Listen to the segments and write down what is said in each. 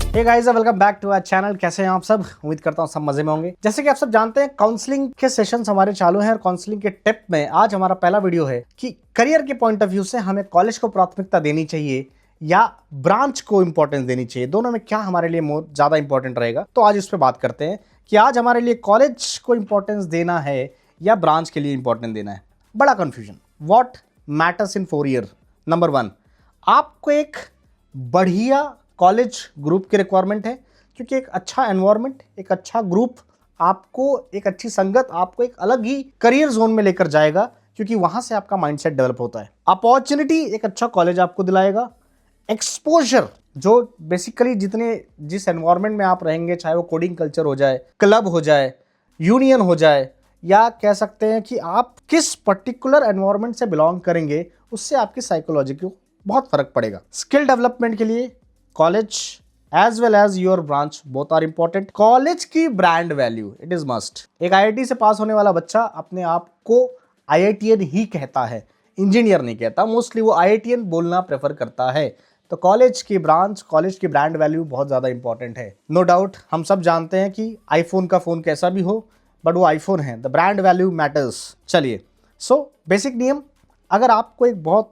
Hey guys, welcome back to our channel. कैसे हैं आप सब? उम्मीद करता हूं सब मजे में होंगे। जैसे कि आप सब जानते हैं, काउंसलिंग के सेशंस हमारे चालू हैं और काउंसलिंग के टिप में आज हमारा पहला वीडियो है कि करियर के पॉइंट ऑफ व्यू से हमें कॉलेज को प्राथमिकता देनी चाहिए या ब्रांच को इंपॉर्टेंस देनी चाहिए। दोनों में क्या हमारे लिए मोर ज्यादा इंपॉर्टेंट रहेगा, तो आज इस पर बात करते हैं कि आज हमारे लिए कॉलेज को इंपॉर्टेंस देना है या ब्रांच के लिए इंपॉर्टेंस देना है। बड़ा confusion. What matters in 4 year? Number 1, आपको एक बढ़िया कॉलेज ग्रुप की रिक्वायरमेंट है, क्योंकि एक अच्छा एनवायरनमेंट, एक अच्छा ग्रुप आपको, एक अच्छी संगत आपको एक अलग ही करियर जोन में लेकर जाएगा, क्योंकि वहां से आपका माइंडसेट डेवलप होता है। अपॉर्चुनिटी एक अच्छा कॉलेज आपको दिलाएगा। एक्सपोजर, जो बेसिकली जिस एनवायरनमेंट में आप रहेंगे, चाहे वो कोडिंग कल्चर हो जाए, क्लब हो जाए, यूनियन हो जाए, या कह सकते हैं कि आप किस पर्टिकुलर एनवायरनमेंट से बिलोंग करेंगे, उससे आपकी साइकोलॉजी को बहुत फर्क पड़ेगा। स्किल डेवलपमेंट के लिए college as well as your branch both are important. College की brand value, it is must. एक आईआईटी से पास होने वाला बच्चा अपने आप को आईआईटीएन ही कहता है, इंजीनियर नहीं कहता। मोस्टली वो आईआईटीएन बोलना प्रेफर करता है। तो कॉलेज की ब्रांच, कॉलेज की ब्रांड वैल्यू बहुत ज्यादा इंपॉर्टेंट है। नो डाउट, हम सब जानते हैं कि आईफोन का फोन कैसा भी हो, बट वो आईफोन है। The brand value matters. चलिए, सो बेसिक नियम, अगर आपको एक बहुत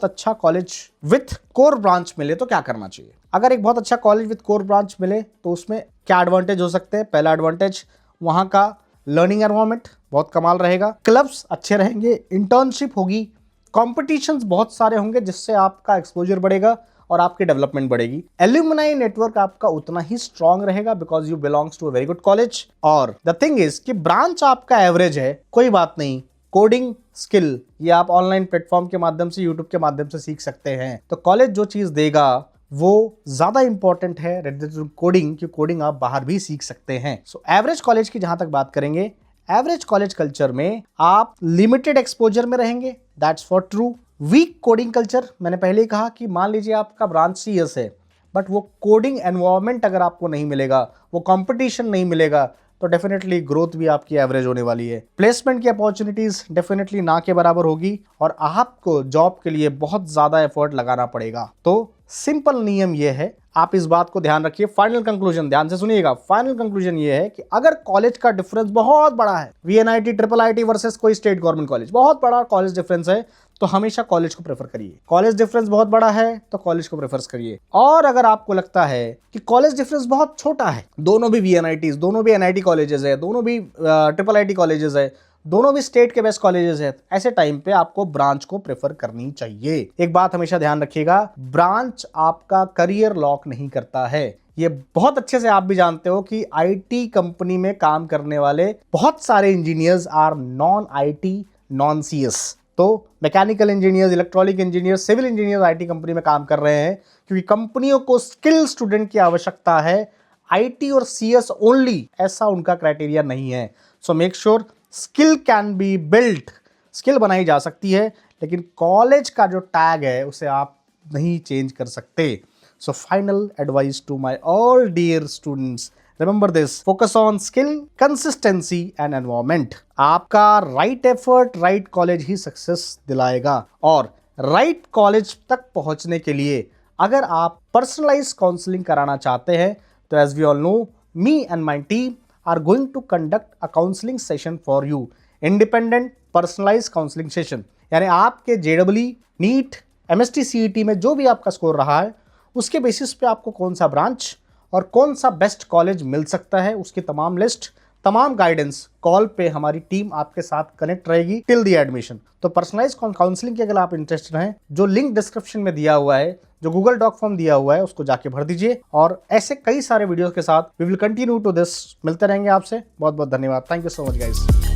अच्छा कॉलेज विथ कोर ब्रांच मिले तो क्या करना चाहिए? अगर एक बहुत अच्छा कॉलेज विथ कोर ब्रांच मिले तो उसमें क्या एडवांटेज हो सकते हैं? पहला एडवांटेज, वहां का लर्निंग एनवायरनमेंट बहुत कमाल रहेगा। क्लब्स अच्छे रहेंगे, इंटर्नशिप होगी, कॉम्पिटिशन्स बहुत सारे होंगे, जिससे आपका एक्सपोजर बढ़ेगा और आपकी डेवलपमेंट बढ़ेगी। एल्यूमिनाई नेटवर्क आपका उतना ही स्ट्रांग रहेगा because you belongs to a very good college. और द थिंग इज कि ब्रांच आपका एवरेज है, कोई बात नहीं। कोडिंग स्किल ये आप ऑनलाइन प्लेटफॉर्म के माध्यम से, यूट्यूब के माध्यम से सीख सकते हैं। तो कॉलेज जो चीज देगा वो ज्यादा इंपॉर्टेंट है रेदर देन कोडिंग, क्योंकि कोडिंग आप बाहर भी सीख सकते हैं। सो एवरेज कॉलेज की जहां तक बात करेंगे, एवरेज कॉलेज कल्चर में आप लिमिटेड एक्सपोजर में रहेंगे, that's for true. Week coding culture, मैंने पहले ही कहा कि मान लीजिए आपका ब्रांच सीएस है, बट वो कोडिंग एनवायरनमेंट अगर आपको नहीं मिलेगा, वो कंपटीशन नहीं मिलेगा, तो डेफिनेटली ग्रोथ भी आपकी एवरेज होने वाली है। प्लेसमेंट की अपॉर्चुनिटीज डेफिनेटली ना के बराबर होगी और आपको जॉब के लिए बहुत ज्यादा एफर्ट लगाना पड़ेगा। तो सिंपल नियम यह है, आप इस बात को ध्यान रखिए। फाइनल कंक्लूजन ध्यान से सुनिएगा। फाइनल कंक्लूजन ये है कि अगर कॉलेज का डिफरेंस बहुत बड़ा है, वीएनआईटी, ट्रिपल आईटी वर्सेस कोई स्टेट गवर्नमेंट कॉलेज, बहुत बड़ा कॉलेज डिफरेंस है, तो हमेशा कॉलेज को प्रेफर करिए। कॉलेज डिफरेंस बहुत बड़ा है तो कॉलेज को प्रेफर करिए। और अगर आपको लगता है कि कॉलेज डिफरेंस बहुत छोटा है, दोनों भी वीएनआईटीज, दोनों भी एनआईटी कॉलेजेस है, दोनों भी ट्रिपल आईटी कॉलेजेस है, दोनों भी स्टेट के बेस्ट कॉलेजेस है, ऐसे टाइम पे आपको ब्रांच को प्रेफर करनी चाहिए। एक बात हमेशा ध्यान रखिएगा, ब्रांच आपका करियर लॉक नहीं करता है। ये बहुत अच्छे से आप भी जानते हो कि आईटी कंपनी में काम करने वाले बहुत सारे engineers are non IT, non CS. तो mechanical engineers, electronic engineers, civil engineers IT company में काम कर रहे हैं, क्योंकि कंपनियों को स्किल स्टूडेंट की आवश्यकता है। आईटी और सीएस ओनली, ऐसा उनका क्राइटेरिया नहीं है। So make sure skill can be built, skill बनाई जा सकती है, लेकिन कॉलेज का जो टैग है उसे आप नहीं चेंज कर सकते। So final advice to my all dear students, remember this, focus on skill, consistency and environment. आपका राइट एफर्ट राइट कॉलेज ही सक्सेस दिलाएगा। और राइट कॉलेज तक पहुंचने के लिए अगर आप पर्सनलाइज काउंसलिंग कराना चाहते हैं, तो as we all know, me and my team are going to conduct a counseling session for you, independent personalized counseling session। यानी आपके जेडब्ल्यू, नीट, एमएसटी, सीईटी में जो भी आपका स्कोर रहा है, उसके बेसिस पे आपको कौन सा ब्रांच और कौन सा बेस्ट कॉलेज मिल सकता है, उसकी तमाम लिस्ट, तमाम गाइडेंस कॉल पे हमारी टीम आपके साथ कनेक्ट रहेगी टिल द एडमिशन। तो पर्सनलाइज काउंसलिंग के अगर आप इंटरेस्टेड हैं, जो लिंक डिस्क्रिप्शन में दिया हुआ है, जो गूगल डॉक फॉर्म दिया हुआ है, उसको जाके भर दीजिए। और ऐसे कई सारे वीडियोस के साथ we will continue to this. मिलते रहेंगे आपसे। बहुत बहुत धन्यवाद। Thank you so much guys.